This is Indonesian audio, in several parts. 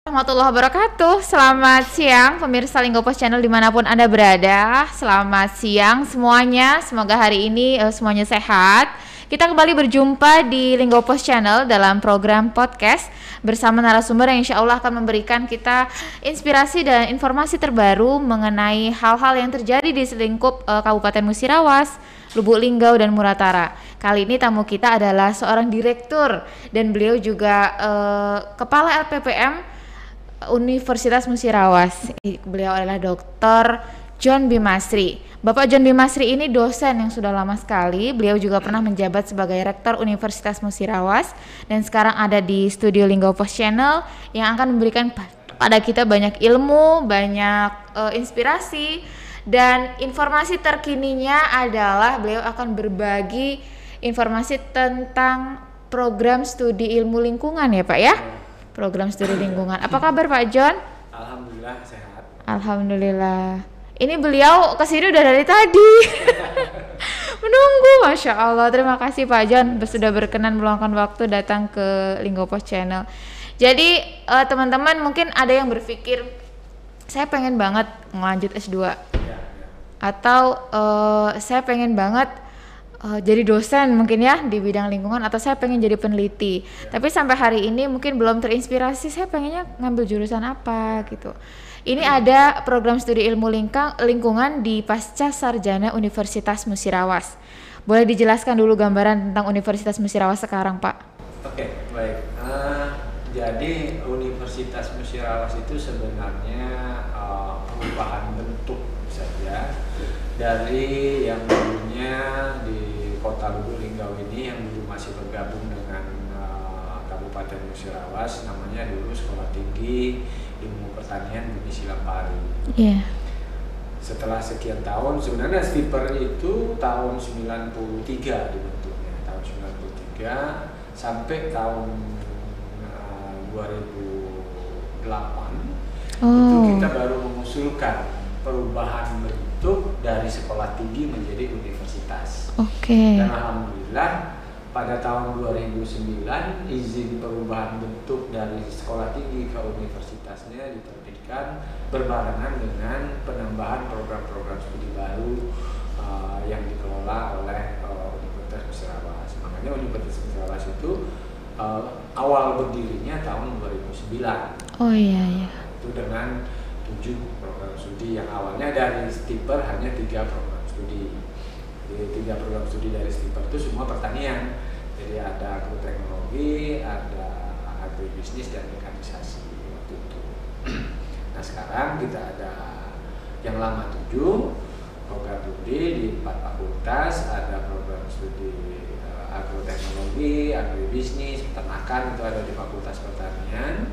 Warahmatullahi wabarakatuh. Selamat siang pemirsa Linggo Pos Channel dimanapun Anda berada. Selamat siang semuanya. Semoga hari ini semuanya sehat. Kita kembali berjumpa di Linggo Pos Channel dalam program podcast bersama narasumber yang insya Allah akan memberikan kita inspirasi dan informasi terbaru mengenai hal-hal yang terjadi di selingkup Kabupaten Musirawas, Lubuk Linggau dan Muratara. Kali ini tamu kita adalah seorang direktur dan beliau juga kepala LPPM Universitas Musirawas. Beliau adalah Dr. John Bimasri. Bapak John Bimasri ini dosen yang sudah lama sekali. Beliau juga pernah menjabat sebagai Rektor Universitas Musirawas dan sekarang ada di studio Linggo Pos Channel yang akan memberikan pada kita banyak ilmu, banyak inspirasi dan informasi terkininya adalah beliau akan berbagi informasi tentang program studi ilmu lingkungan ya Pak ya? Program studi lingkungan. Apa kabar Pak John? Alhamdulillah sehat. Alhamdulillah. Ini beliau kesini udah dari tadi. Menunggu, Masya Allah. Terima kasih Pak John sudah berkenan meluangkan waktu datang ke Linggo Pos Channel. Jadi teman-teman mungkin ada yang berpikir saya pengen banget ngelanjut S2 atau saya pengen banget jadi dosen mungkin ya di bidang lingkungan atau saya pengen jadi peneliti tapi sampai hari ini mungkin belum terinspirasi saya pengennya ngambil jurusan apa gitu. Ini ada program studi ilmu lingkungan di Pasca Sarjana Universitas Musirawas. Boleh dijelaskan dulu gambaran tentang Universitas Musirawas sekarang Pak? Oke, baik. Jadi Universitas Musirawas itu sebenarnya perubahan bentuk saja dari yang dulunya di Kota Lubuk Linggau ini yang dulu masih bergabung dengan Kabupaten Musirawas, namanya dulu Sekolah Tinggi Ilmu Pertanian Bumi Silampari. Iya. Setelah sekian tahun, sebenarnya STIPER itu tahun 93 dibentuknya, tahun 93 sampai tahun 2008 itu kita baru mengusulkan perubahan bentuk dari sekolah tinggi menjadi universitas. Dan alhamdulillah pada tahun 2009 izin perubahan bentuk dari sekolah tinggi ke universitasnya diterbitkan berbarengan dengan penambahan program-program studi baru yang dikelola oleh Universitas Musirawas. Makanya Universitas Musirawas itu awal berdirinya tahun 2009. Oh iya. Itu dengan 7 program studi yang awalnya dari STIPER hanya 3 program studi. Jadi 3 program studi dari STIPER itu semua pertanian. Jadi ada agroteknologi, ada agribisnis dan mekanisasi waktu itu. Nah sekarang kita ada yang lama 7 program studi di 4 fakultas, ada program studi agroteknologi, agribisnis, peternakan itu ada di Fakultas Pertanian.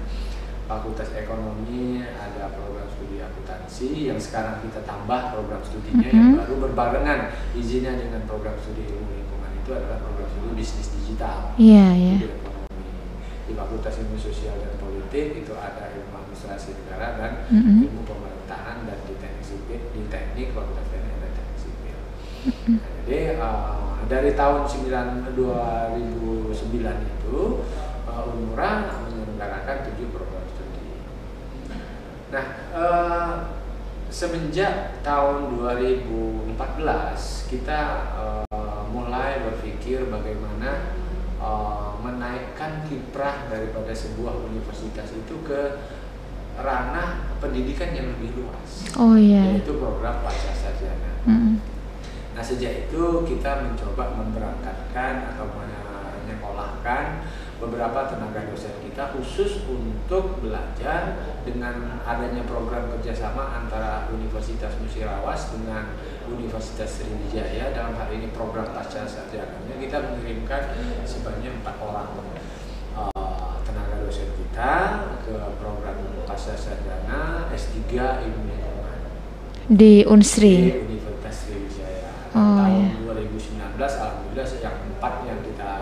Fakultas Ekonomi ada program studi akuntansi yang sekarang kita tambah program studinya yang baru berbarengan izinnya dengan program studi ilmu lingkungan itu adalah program studi bisnis digital. Studi ekonomi. Di Fakultas Ilmu Sosial dan Politik itu ada ilmu administrasi negara dan ilmu pemerintahan, dan di teknik sipil, di teknik Fakultas Teknik dan teknik sipil. Nah, jadi dari tahun 2009 itu Unmura menyelenggarakan 7 program studi. Nah, semenjak tahun 2014 kita mulai berpikir bagaimana menaikkan kiprah daripada sebuah universitas itu ke ranah pendidikan yang lebih luas. Yaitu program pasca sarjana. Nah, sejak itu kita mencoba memberangkatkan atau menyekolahkan beberapa tenaga dosen kita khusus untuk belajar dengan adanya program kerjasama antara Universitas Musirawas dengan Universitas Sriwijaya. Dalam hal ini program pasca sarjananya kita mengirimkan sebanyak 4 orang tenaga dosen kita ke program pasca sarjana S3 Ilmu Lingkungan di Unsri. Di Universitas Sriwijaya. Tahun 2019 alhamdulillah yang 4 yang kita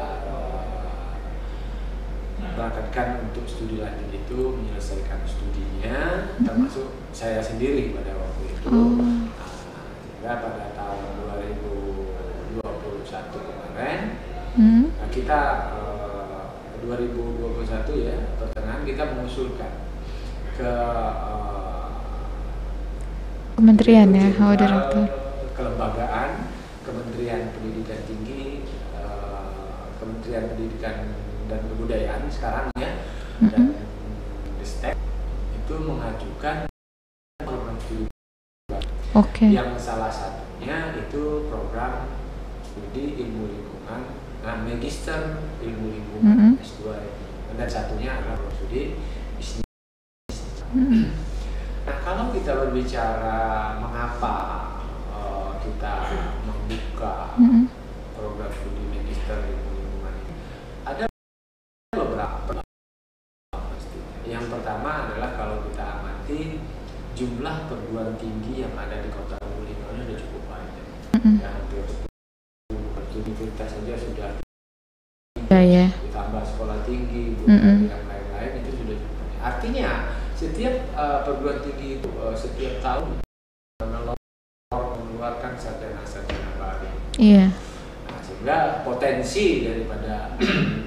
berangkatkan untuk studi lanjut itu menyelesaikan studinya, termasuk saya sendiri pada waktu itu. Sehingga pada tahun 2021 kemarin kita 2021 ya pertengahan kita mengusulkan ke Kementerian ya, Direktur direktur. Kelembagaan, Kementerian Pendidikan Tinggi, Kementerian Pendidikan dan Kebudayaan sekarang ya, dan Ristek itu mengajukan program studi. Yang salah satunya itu program studi ilmu lingkungan, magister ilmu lingkungan S2 ini. Dan satunya adalah program studi bisnis. Nah, kalau kita berbicara mengapa kita membuka program studi magister ilmu lingkungan ini, ada beberapa. Yang pertama adalah kalau kita amati jumlah perguruan tinggi yang ada di Kota Lubulingga sudah cukup banyak. Ya, hampir 10 universitas saja sudah ditambah sekolah tinggi, yang lain-lain itu sudah cukup banyak. Artinya setiap perguruan tinggi itu setiap tahun mengeluarkan sarjana-sarjana baru. Iya. Nah, sehingga potensi daripada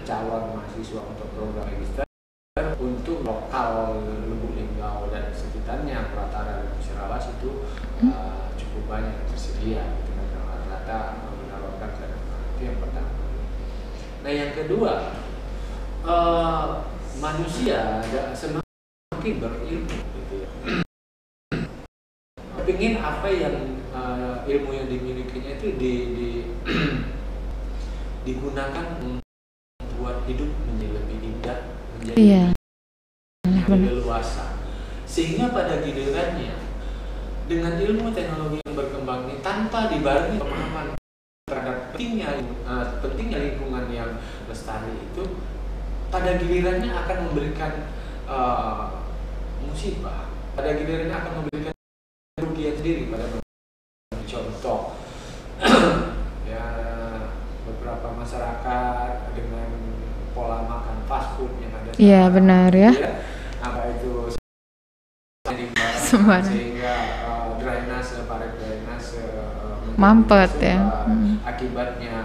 calon mahasiswa untuk program magister untuk lokal Lubuk Linggau dan sekitarnya, Pelataran dan Musirawas itu cukup banyak tersedia dengan rata-rata menawarkan sarjana. Itu yang pertama. Nah, yang kedua, manusia semakin berilmu gitu ya. Ingin apa yang ilmu yang dimilikinya itu digunakan membuat hidup menjadi lebih indah, menjadi lebih leluasa. Sehingga pada gilirannya dengan ilmu teknologi yang berkembang ini tanpa dibarengi pemahaman terhadap pentingnya lingkungan yang lestari itu, pada gilirannya akan memberikan musibah. Pada gilirannya akan memberikan kerugian sendiri. Pada contoh ya, beberapa masyarakat dengan pola makan fast food yang ada. Iya, benar ya. Apa itu sehingga drainase, parit drainase mampet ya. Akibatnya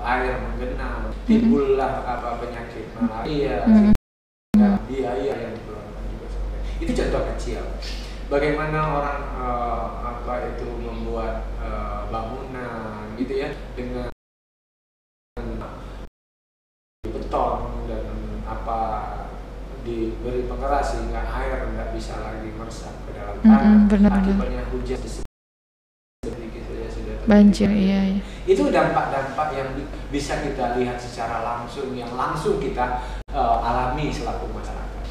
air menggenang, timbullah penyakit malaria, biaya yang dikeluarkan juga sampai. Itu contoh kecil. Bagaimana orang itu membuat bangunan gitu ya dengan beton dan diberi pengeras sehingga air nggak bisa lagi meresap ke dalam tanah. Akibatnya hujan sedikit saja sudah banjir. Iya. Itu dampak-dampak yang bisa kita lihat secara langsung, yang langsung kita alami selaku masyarakat.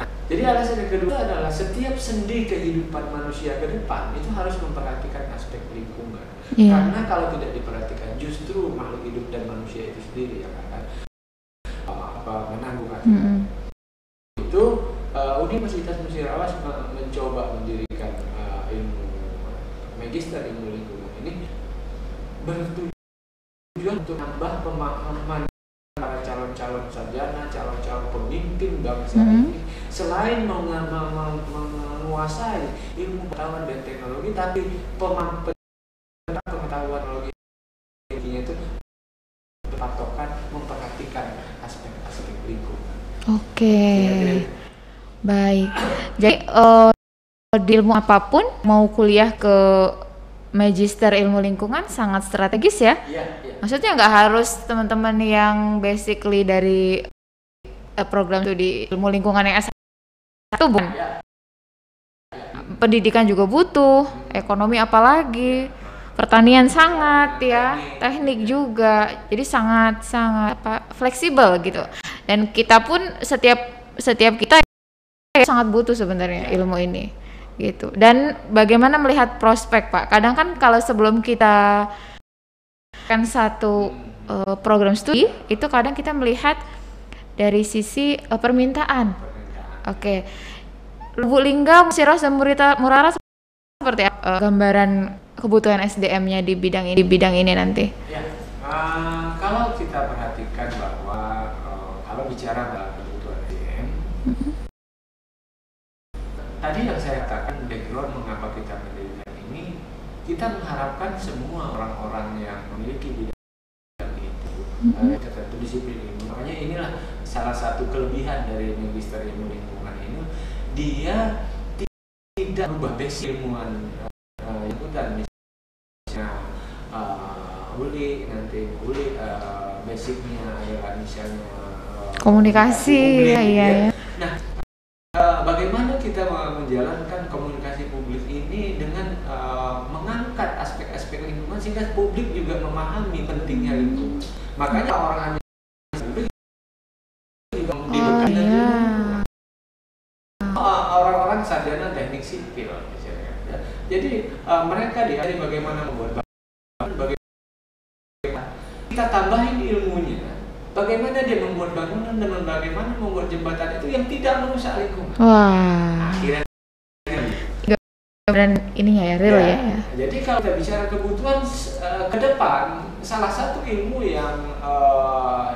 Nah, jadi alasan yang kedua adalah setiap sendi kehidupan manusia ke depan itu harus memperhatikan aspek lingkungan. Karena kalau tidak diperhatikan, justru makhluk hidup dan manusia itu sendiri yang akan menanggung akibat. Itu Universitas Musirawas mencoba mendirikan ilmu magister ilmu lingkungan ini bertujuan untuk menambah pemahaman para calon-calon sarjana, calon-calon pemimpin bangsa ini, selain menguasai ilmu pengetahuan dan teknologi, tapi pengetahuan teknologi itu berpatokan memperhatikan aspek-aspek lingkungan. Baik. Jadi di ilmu apapun, mau kuliah ke magister ilmu lingkungan sangat strategis ya. Maksudnya nggak harus teman-teman yang basically dari program studi ilmu lingkungan yang S1 bung. Pendidikan juga butuh, ekonomi apalagi, pertanian sangat ya, teknik juga. Jadi sangat fleksibel gitu. Dan kita pun setiap kita sangat butuh sebenarnya ilmu ini gitu. Dan bagaimana melihat prospek Pak? Kadang kan kalau sebelum kita kan satu program studi itu kadang kita melihat dari sisi permintaan. Lubuk Linggau, Musirawas dan Muraras seperti apa gambaran kebutuhan SDM-nya di bidang ini nanti? Kalau kita perhatikan bahwa kalau bicara kebutuhan SDM, tadi yang saya katakan background mengapa kita mendirikan ini, kita mengharapkan semua orang-orang yang memiliki bidang itu, tentu disiplin ilmu. Makanya inilah salah satu kelebihan dari Magister Ilmu Lingkungan ini, dia tidak berubah basic ilmuwan ikutan, misalnya basicnya adalah misalnya komunikasi publik, ya. Nah, bagaimana kita menjalankan komunikasi publik ini dengan mengangkat aspek-aspek lingkungan sehingga publik juga memahami pentingnya lingkungan. Makanya orang publik juga dibekali lingkungan. Orang-orang sarjana teknik sipil misalnya. Ya. Jadi mereka diajari bagaimana membuat bangunan, bagaimana kita tambahin ilmunya, bagaimana dia membuat bangunan dan bagaimana membuat jembatan itu yang tidak merusak lingkungan. Wah. Akhirnya dan ininya ya real ya. Jadi kalau kita bicara kebutuhan ke depan, salah satu ilmu yang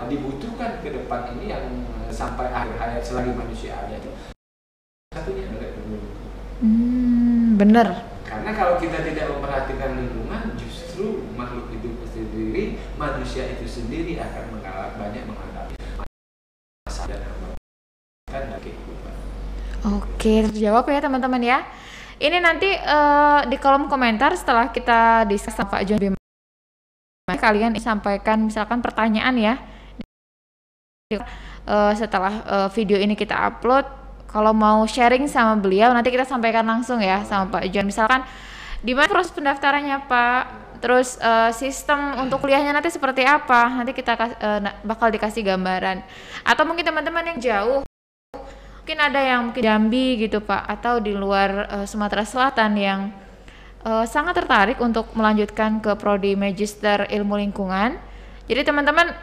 dibutuhkan ke depan ini yang sampai akhir hayat selagi manusia ada itu satunya adalah ilmu lingkungan. Bener. Karena kalau kita tidak memperhatikan lingkungan, justru makhluk hidup sendiri, manusia itu sendiri akan banyak menghadapi masalah dan hambatan dari kehidupan. Oke, terjawab ya teman-teman ya. Ini nanti di kolom komentar setelah kita diskus sama Pak John Bima, kalian sampaikan misalkan pertanyaan ya. Setelah video ini kita upload, kalau mau sharing sama beliau nanti kita sampaikan langsung ya sama Pak John. Misalkan di mana proses pendaftarannya Pak, terus sistem untuk kuliahnya nanti seperti apa, nanti kita bakal dikasih gambaran. Atau mungkin teman-teman yang jauh, mungkin ada yang mungkin Jambi gitu Pak, atau di luar Sumatera Selatan yang sangat tertarik untuk melanjutkan ke prodi Magister Ilmu Lingkungan. Jadi teman-teman,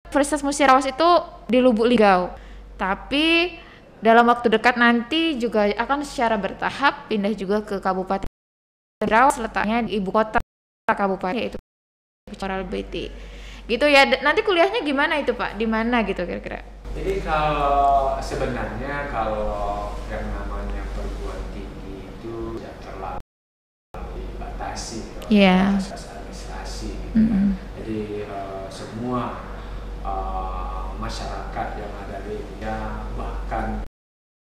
Universitas Musirawas itu di Lubuk Linggau, tapi dalam waktu dekat nanti juga akan secara bertahap pindah juga ke Kabupaten Musirawas, letaknya di ibu kota kabupaten yaitu Coral BT. Gitu ya. Nanti kuliahnya gimana itu Pak? Di mana gitu kira-kira? Jadi kalau sebenarnya kalau yang namanya perguruan tinggi itu tidak terlalu dibatasi proses administrasi gitu kan. Jadi semua masyarakat yang ada di Indonesia, bahkan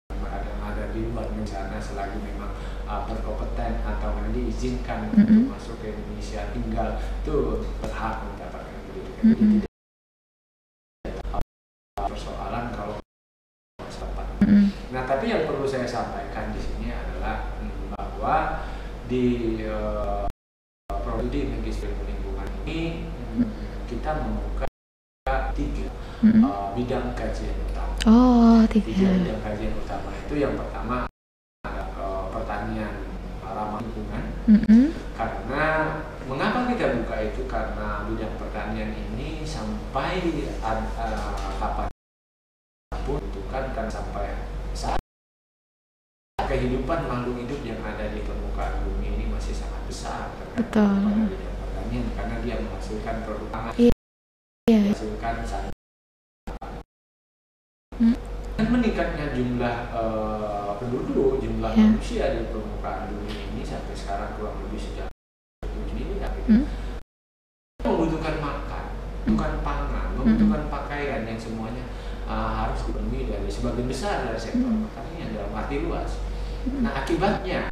yang ada di luar sana, selagi memang berkompeten atau diizinkan untuk masuk ke Indonesia tinggal, itu berhak mendapatkan pendidikan. Jadi persoalan kalau masyarakat. Nah, tapi yang perlu saya sampaikan di sini adalah bahwa di prodi Magister Ilmu Lingkungan ini kita membuka 3 bidang kajian utama. Tiga bidang kajian utama itu yang pertama ada pertanian ramah lingkungan. Karena mengapa kita buka itu, karena bidang pertanian ini sampai kapan pun kan sampai saat kehidupan makhluk hidup yang ada di permukaan bumi ini masih sangat besar tergantung pada bidang pertanian, karena dia menghasilkan produk pangan, menghasilkan santan. Dan meningkatnya jumlah penduduk, jumlah manusia di permukaan bumi ini sampai sekarang kurang lebih sejak 7 miliar gitu. Membutuhkan makan, membutuhkan pangan, membutuhkan pakaian yang semuanya harus dipenuhi dari sebagian besar dari sektor pertanian dalam arti luas. Nah, akibatnya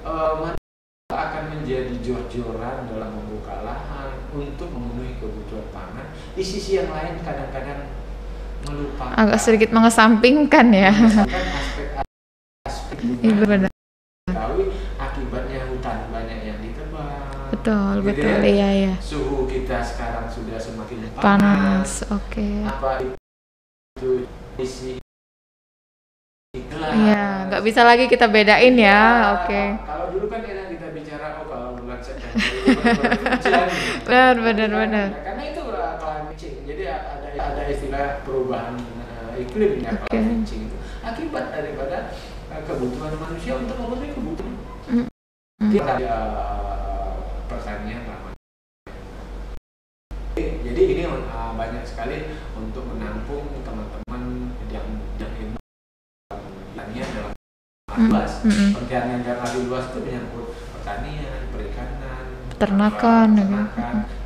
manusia akan menjadi jor-joran dalam membuka lahan untuk memenuhi kebutuhan pangan. Di sisi yang lain kadang-kadang melupakan, agak sedikit mengesampingkan ya. Aspek Iya benar. Akibatnya hutan banyak yang ditebang. Betul, gitu betul, ya. iya. Suhu kita sekarang sudah semakin panas. Oke. Apa itu isi iklan? Iya, nggak bisa lagi kita bedain ya. Oke. Kalau dulu kan enak kita bicara kalau bulan September hujan. Benar. Karena itu climate change. Jadi ada istilah perubahan iklim ya, climate change itu akibat daripada kebutuhan manusia untuk memenuhi kebutuhan. Ada pertanian namanya. Jadi ini banyak sekali untuk menampung teman-teman yang ilmu pertanian dalam arti luas. Pertanian dalam arti luas itu menyangkut pertanian, perikanan, peternakan,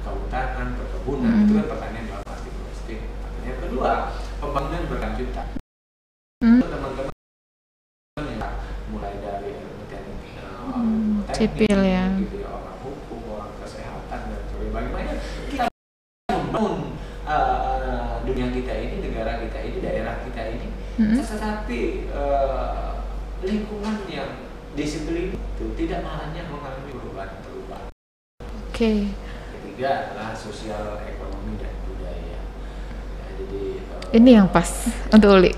kehutanan, perkebunan, perkebunan, itu kan pertanian dalam arti domestik. Yang kedua, pembangunan berkelanjutan. Teman-teman yang mulai dari teknik sipil ya, gitu, orang hukum, orang kesehatan dan sebagainya. Bagaimana kita membangun dunia kita ini, negara kita ini, daerah kita ini, tetapi lingkungan yang disiplin itu tidak hanya mengalami perubahan. Oke. Ketiga adalah sosial, ekonomi dan budaya. Ya, jadi ini yang pas untuk Uli.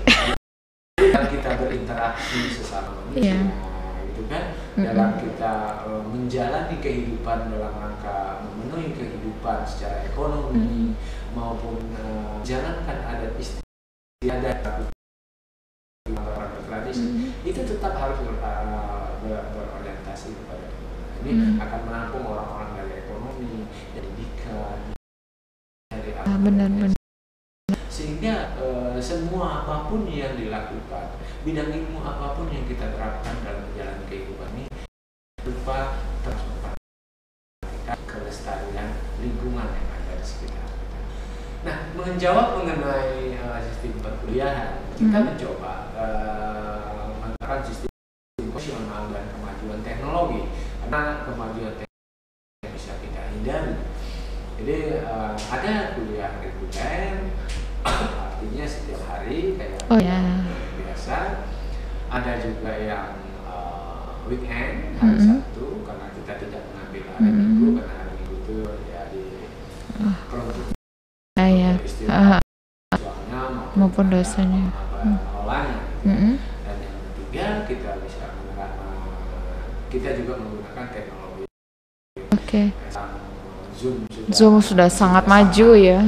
Kita berinteraksi sesama manusia, gitu kan, dalam kita menjalani kehidupan dalam rangka memenuhi kehidupan secara ekonomi maupun jalankan adat istiadat tradisi, itu tetap harus berorientasi kepada ini akan menampung orang-orang dari ekonomi, dari pendidikan, dari benar-benar. Sehingga semua apapun yang dilakukan, bidang ilmu apapun yang kita terapkan dalam menjalani kehidupan ini berupa terus memperhatikan kelestarian lingkungan yang ada di sekitar kita. Nah, menjawab mengenai sistem perkuliahan, kita mencoba menggunakan sistem profesional dan kemajuan teknologi, karena kemajuan teknologi bisa kita hindari. Jadi ada kuliah reguler, artinya setiap hari kayak biasa. Ada juga yang weekend hari Sabtu, karena kita tidak mengambil hari Minggu, karena hari Minggu itu ya di peruntukan soalnya maupun dosanya. Dan yang ketiga kita bisa kita juga menggunakan teknologi. Zoom sudah sangat maju ya.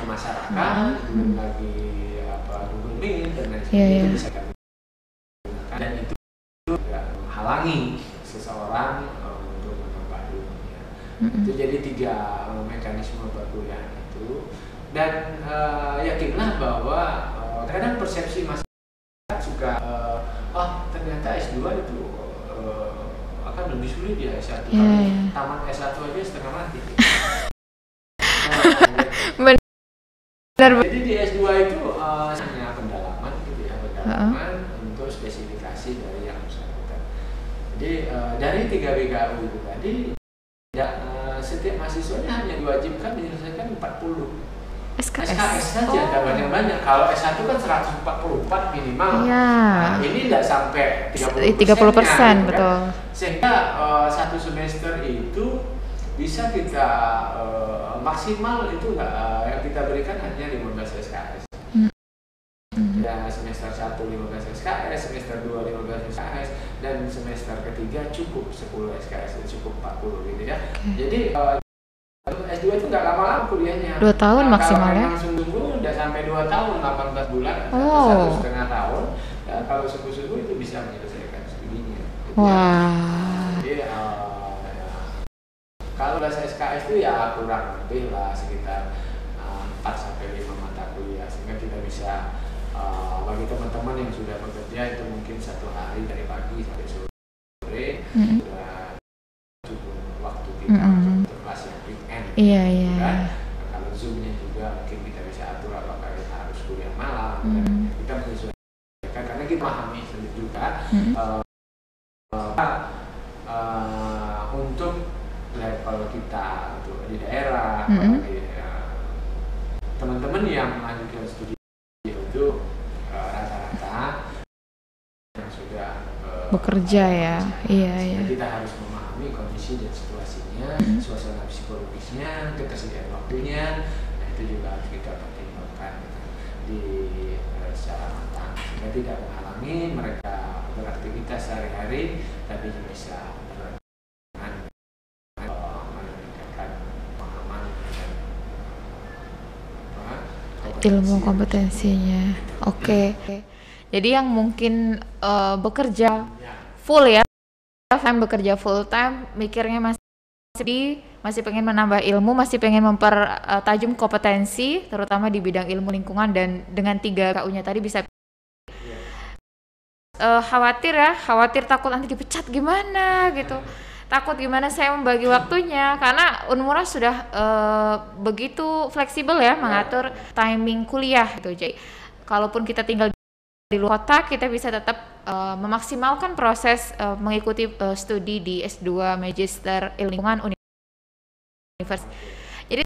Masyarakat belum lagi Google Meet dan lain sebagainya itu bisa kami gunakan, dan itu menghalangi seseorang untuk menambah ilmunya. Itu jadi 3 mekanisme perkuliahan itu, dan yakinlah bahwa kadang persepsi masyarakat suka ternyata S2 itu akan lebih sulit ya S1, tamat S1 aja setengah mati. Jadi di S2 itu hanya pendalaman gitu ya, untuk spesifikasi dari yang bersangkutan. Jadi dari 3 BKU itu tadi setiap mahasiswanya hanya diwajibkan menyelesaikan 40 SKS saja, tidak banyak-banyak. Kalau S1 kan 144 minimal. Nah, ini tidak sampai 30%, betul. Sehingga satu semester itu bisa kita maksimal itu yang kita berikan hanya 15 SKS. Ya, semester 1 15 SKS, semester 2 15 SKS, dan semester ketiga cukup 10 SKS, cukup 40 gitu ya. Jadi S2 itu nggak lama-lama kuliahnya. 2 tahun maksimal ya? Kalau sungguh-sungguh udah sampai 2 tahun, 18 bulan, atau 1,5 tahun. Ya, kalau sungguh-sungguh itu bisa menyelesaikan studinya. Wah. Jadi kalau SKS itu ya kurang lebih lah sekitar 4-5 mata kuliah, sehingga kita bisa bagi teman-teman yang sudah bekerja itu mungkin 1 hari dari pagi sampai sore sudah cukup waktu kita untuk kelas yang weekend. Kan? Kalau Zoom-nya juga mungkin kita bisa atur apakah kita harus kuliah malam, kita menyesuaikan karena kita pahami sendiri juga untuk level kita untuk di daerah, teman-teman yang melanjutkan studi itu rata-rata yang sudah bekerja ya. Kita harus memahami kondisi dan situasinya, suasana psikologisnya, ketersediaan waktunya. Nah, itu juga harus kita pertimbangkan secara matang sehingga tidak menghalangi mereka beraktivitas sehari-hari, tapi bisa ilmu kompetensinya. Oke. Jadi yang mungkin bekerja full ya, bekerja full time, mikirnya masih pengen menambah ilmu, masih pengen mempertajam kompetensi, terutama di bidang ilmu lingkungan, dan dengan 3 KU-nya tadi bisa khawatir takut nanti dipecat gimana gitu. takut gimana saya membagi waktunya karena Unmura sudah begitu fleksibel ya mengatur timing kuliah gitu. Jadi kalaupun kita tinggal di luar kota kita bisa tetap memaksimalkan proses mengikuti studi di S2 Magister Ilmu Lingkungan Universitas. Jadi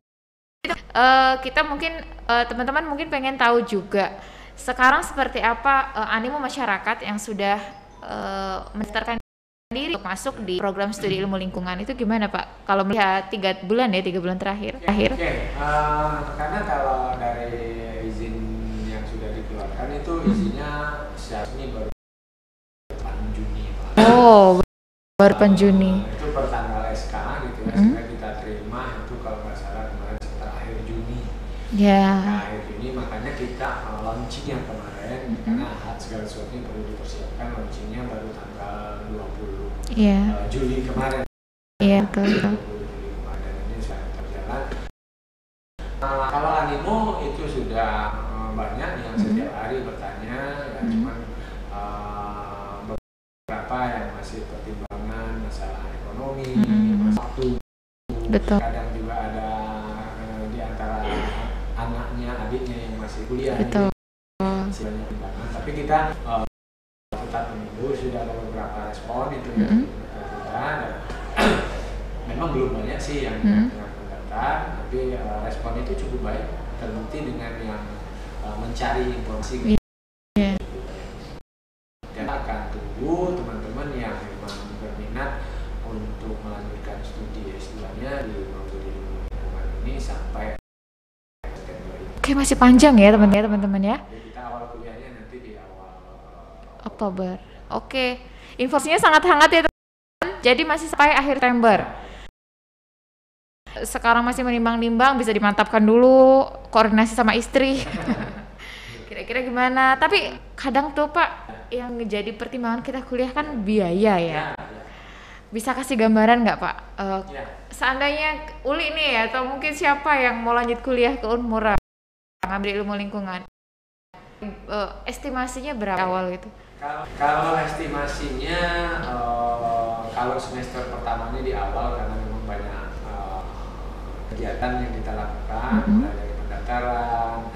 kita mungkin teman-teman mungkin pengen tahu juga sekarang seperti apa animo masyarakat yang sudah mendaftarkan diri untuk masuk di program studi ilmu lingkungan itu gimana Pak? Kalau melihat 3 bulan terakhir. Karena kalau dari izin yang sudah dikeluarkan itu izinnya seharusnya baru 8 Juni. Oh, baru 8 Juni. Itu per tanggal SK gitu ya, sehingga kita terima itu kalau nggak salah kemarin sekitar akhir Juni. Akhir Juni makanya kita launching yang kemarin karena segala sesuatunya perlu dipersiapkan, launchingnya baru tanggal 20 Juli kemarin. Betul. Juli kemarin ini sudah terjalan. Kalau animo itu sudah banyak yang setiap hari bertanya, ya cuman beberapa yang masih pertimbangan masalah ekonomi, masalah waktu. Betul. Kadang juga ada di antara anaknya, adiknya yang masih kuliah. Betul. Banyak pertimbangan. Tapi kita tetap menunggu, sudah ada beberapa respon itu ya. Memang belum banyak sih yang mendaftar, tapi respon itu cukup baik, terbukti dengan yang mencari informasi. Dan akan tunggu teman-teman yang memang berminat untuk melanjutkan studi S2-nya di Studi Ilmu Lingkungan ini sampai September ini. Oke, masih panjang ya teman-teman ya. Jadi kita awal kuliahnya nanti di awal Oktober. Oke, informasinya sangat hangat ya teman-teman. Jadi masih sampai akhir September. Sekarang masih menimbang-nimbang, bisa dimantapkan dulu, koordinasi sama istri. Kira-kira gimana? Tapi kadang tuh Pak, yang menjadi pertimbangan kita kuliah kan biaya ya. Bisa kasih gambaran nggak Pak? Seandainya Uli nih ya, atau mungkin siapa yang mau lanjut kuliah ke Unmura, ngambil ilmu lingkungan, estimasinya berapa awal gitu? Kalau estimasinya, kalau semester pertamanya di awal karena memang banyak kegiatan yang kita lakukan, mulai dari pendaftaran,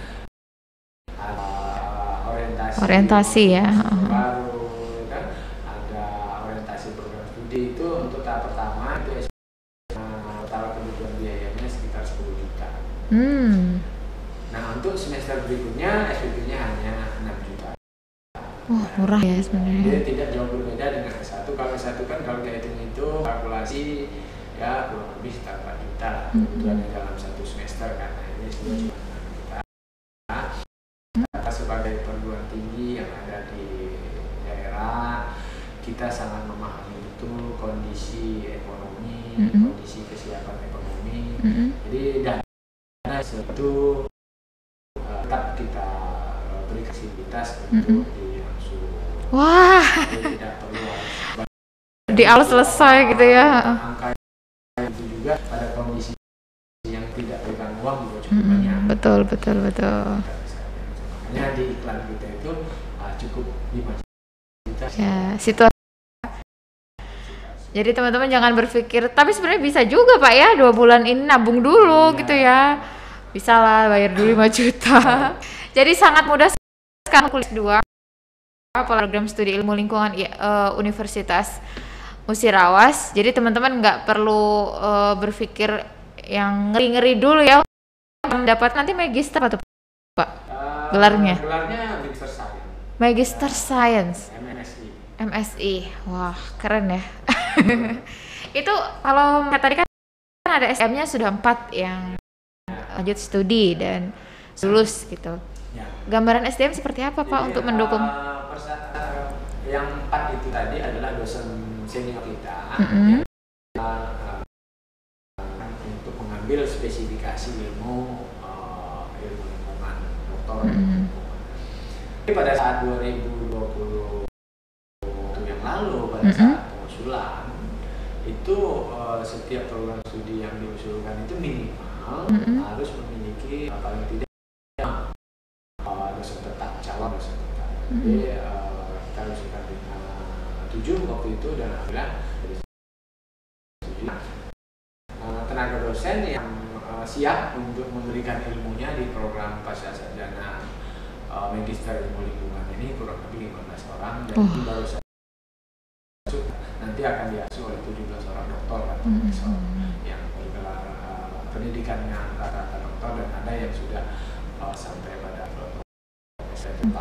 orientasi ya, baru kan, ada orientasi program studi itu untuk tahap pertama itu total kebutuhan biayanya sekitar 10 juta. Nah untuk semester berikutnya SPP-nya hanya 6 juta. Wah murah ya sebenarnya. Jadi tidak jauh berbeda dengan S1. Kalau S1 kan kalau kita itu kalkulasi ya kurang lebih sekitar 4 juta kebutuhannya dalam satu semester, karena ini sudah cuma 6 juta. Kita sebagai perguruan tinggi yang ada di daerah, kita sangat memahami betul kondisi ekonomi, kondisi kesiapan ekonomi. Jadi dana itu tetap kita beri fleksibilitas untuk diangsur. Wah. Jadi tidak perlu di awal selesai gitu ya. Angka itu juga pada kondisi yang tidak pegang uang juga cukup banyak. Betul. Makanya di iklan kita itu cukup 5 juta. Ya, situasi. Jadi teman-teman jangan berpikir, tapi sebenarnya bisa juga Pak ya, 2 bulan ini nabung dulu gitu ya. Bisa lah bayar dulu 5 juta. Jadi sangat mudah sekarang kuliah 2 program studi ilmu lingkungan Universitas Musirawas. Jadi teman-teman nggak perlu berpikir yang ngeri-ngeri dulu ya mendapat nanti magister atau Pak gelarnya? Gelarnya Magister Science. Magister Science. MSI. Wah keren ya. Itu kalau tadi kan ada SDM-nya sudah 4 yang lanjut studi dan lulus gitu. Gambaran SDM seperti apa Pak untuk mendukung? Yang 4 itu tadi adalah dosen senior kita untuk mengambil spesifikasi ilmu lingkungan, doktor ilmu lingkungan. Jadi pada saat 2020 yang lalu, pada saat pengusulan itu setiap program studi yang diusulkan itu minimal harus memiliki paling tidak dosen tetap, calon dosen tetap. Jadi kita usulkan 7 waktu itu, dan alhamdulillah siap untuk memberikan ilmunya di program pasca sarjana Magister Ilmu Lingkungan ini kurang lebih 15 orang dan itu baru saja nanti akan diasuh oleh 17 orang doktor dan profesor yang bergelar pendidikannya rata-rata doktor dan ada yang sudah sampai pada profesor atau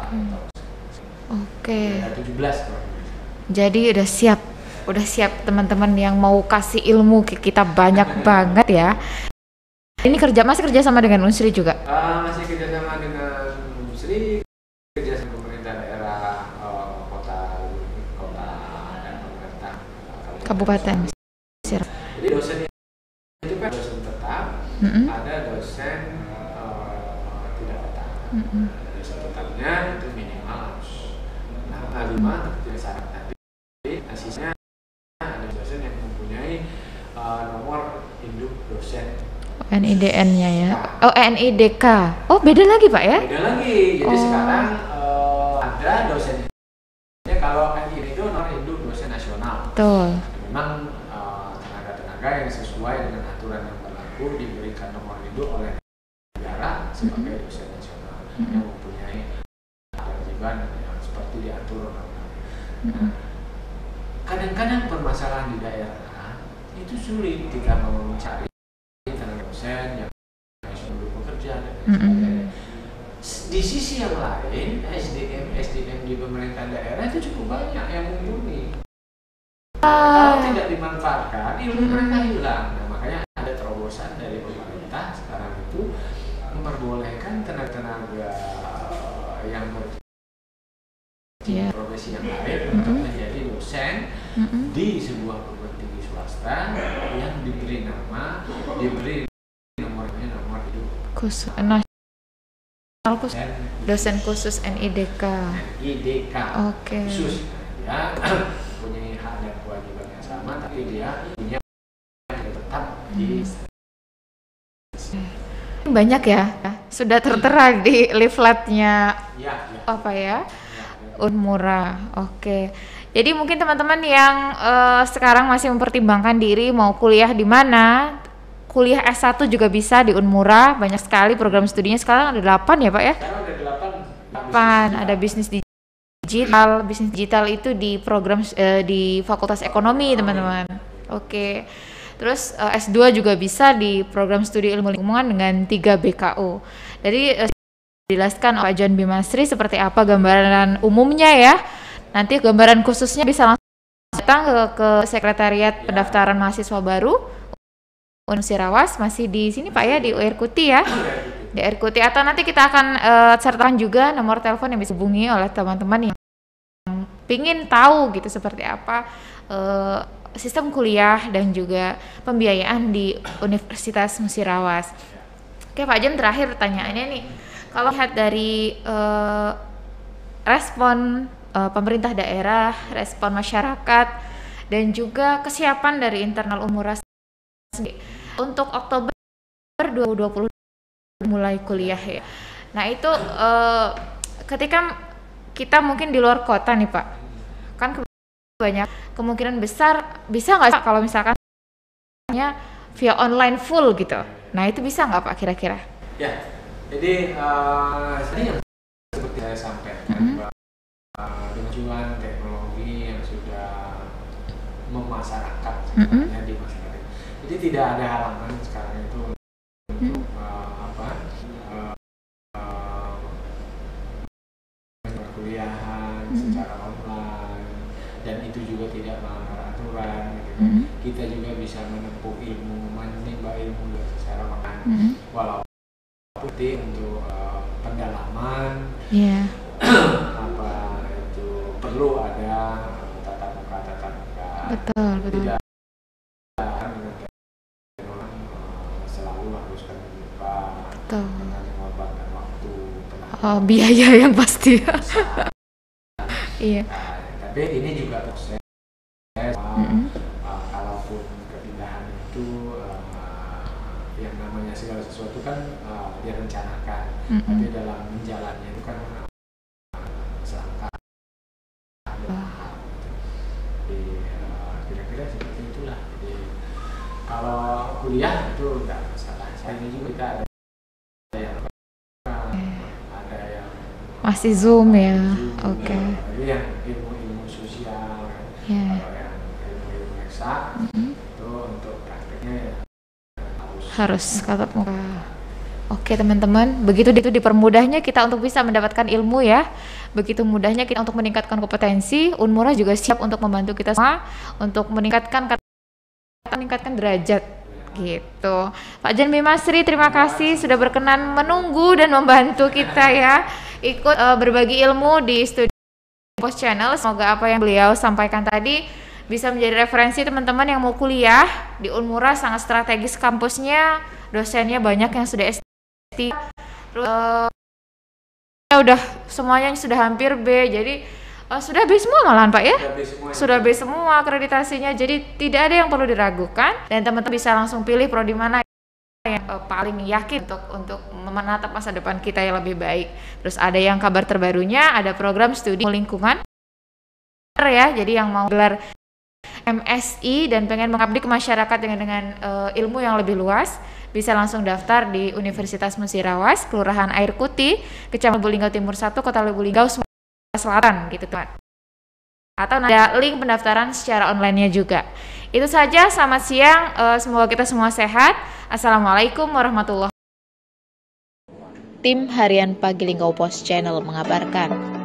ada 17 kurang lebih. Jadi udah siap teman-teman yang mau kasih ilmu ke kita banyak banget ya. Ini masih kerja sama dengan Unsri juga? Masih kerja sama dengan Unsri, kerja sama pemerintah daerah, kota dan pemerintah kabupaten. Jadi dosennya itu kan dosen tetap, ada dosen tidak tetap. Dosen tetapnya itu minimal harus 5 tidak syarat tadi. Asisnya ada dosen yang mempunyai nomor induk dosen NIDN-nya ya. Oh, NIDK. Oh, beda lagi, Pak ya? Beda lagi. Jadi sekarang ada dosennya. Kalau NIDN itu nomor induk dosen nasional. Betul. Memang tenaga-tenaga yang sesuai dengan aturan yang berlaku diberikan nomor induk oleh negara sebagai dosen nasional yang mempunyai kewajiban yang seperti diatur. Kadang-kadang permasalahan di daerah itu sulit kita mau mencari tenaga dosen yang sebelum bekerja dan sebagainya. Di sisi yang lain, SDM di pemerintah daerah itu cukup banyak yang mumpuni. Kalau tidak dimanfaatkan, ilmu mereka hilang. Nah, makanya ada terobosan dari pemerintah sekarang itu memperbolehkan tenaga-tenaga yang profesi yang lain untuk menjadi dosen di sebuah perguruan tinggi swasta yang diberi nomornya nomor hidup khusus dosen khusus NIDK. Oke. Khusus ya punya hak dan kewajiban yang sama tapi dia punya tetap di banyak ya sudah tertera di leafletnya apa ya Unmura. Oke. Jadi mungkin teman-teman yang sekarang masih mempertimbangkan diri mau kuliah di mana, kuliah S1 juga bisa di Unmura, banyak sekali program studinya. Sekarang ada 8 ya Pak ya? Sekarang ada 8. Ada bisnis digital. Bisnis digital itu di program di Fakultas Ekonomi teman-teman. Oke. Terus S2 juga bisa di program studi ilmu lingkungan dengan 3 BKU. Jadi dijelaskan Pak John Bimasri seperti apa gambaran umumnya ya. Nanti gambaran khususnya bisa langsung datang ke Sekretariat Pendaftaran Mahasiswa Baru Unsirawas, masih di sini Pak ya, di UIRKUTI ya. Di UIRKUTI, atau nanti kita akan sertakan juga nomor telepon yang bisa dihubungi oleh teman-teman yang pingin tahu gitu seperti apa sistem kuliah dan juga pembiayaan di Universitas Musirawas. Oke Pak John, terakhir pertanyaannya nih. Kalau lihat dari respon pemerintah daerah, respon masyarakat, dan juga kesiapan dari internal Unmura untuk Oktober 2020 mulai kuliah ya. Nah itu ketika kita mungkin di luar kota nih Pak, kan banyak kemungkinan besar bisa nggak kalau misalkan via online full gitu. Nah itu bisa nggak Pak kira-kira? Ya, jadi yang seperti saya sampaikan kemajuan teknologi yang sudah memasyarakat sebenarnya di masyarakat. Jadi tidak ada halangan sekarang itu untuk perkuliahan secara online dan itu juga tidak melanggar aturan. Gitu. Kita juga bisa menempuh menimba ilmu secara online, walaupun penting untuk pendalaman. Perlu ada tatap muka. Betul. Tidak selalu harus terbuka dengan mengorbankan waktu, biaya yang pasti. Iya. Tapi ini juga proses. Kalaupun kepindahan itu yang namanya segala sesuatu kan direncanakan, tapi dalam menjalannya itu kan selangkah. Kira-kira seperti itulah. Jadi kalau kuliah itu enggak masalah. Saya ini juga kita ada yang ada yang masih Zoom ya. Oke. Tapi yang ilmu-ilmu sosial, Yeah. kalau yang ilmu-ilmu eksak itu untuk prakteknya ya Harus tatap muka. Oke teman-teman, begitu itu dipermudahnya kita untuk bisa mendapatkan ilmu ya. Begitu mudahnya kita untuk meningkatkan kompetensi. Unmura juga siap untuk membantu kita semua untuk meningkatkan derajat gitu. Pak Jan Bimasri, terima kasih sudah berkenan menunggu dan membantu kita ya ikut berbagi ilmu di Studio Pos Channel. Semoga apa yang beliau sampaikan tadi bisa menjadi referensi teman-teman yang mau kuliah di Unmura. Sangat strategis kampusnya, dosennya banyak yang sudah S3, terus udah semuanya sudah hampir B, jadi sudah B semua malahan Pak ya? Sudah B semua akreditasinya, jadi tidak ada yang perlu diragukan dan teman-teman bisa langsung pilih prodi mana yang paling yakin untuk menatap masa depan kita yang lebih baik. Terus ada yang kabar terbarunya, ada program studi lingkungan ya, jadi yang mau gelar MSI dan pengen mengabdi ke masyarakat dengan ilmu yang lebih luas, bisa langsung daftar di Universitas Musirawas, Kelurahan Air Kuti, Kecamatan Lubuk Timur 1, Kota Lubuk Linggau, Sumatera Selatan gitu kan. Atau ada link pendaftaran secara online-nya juga. Itu saja, selamat siang, semoga kita semua sehat. Assalamualaikum warahmatullahi wabarakatuh. Tim Harian Pagi Linggau Pos Channel mengabarkan.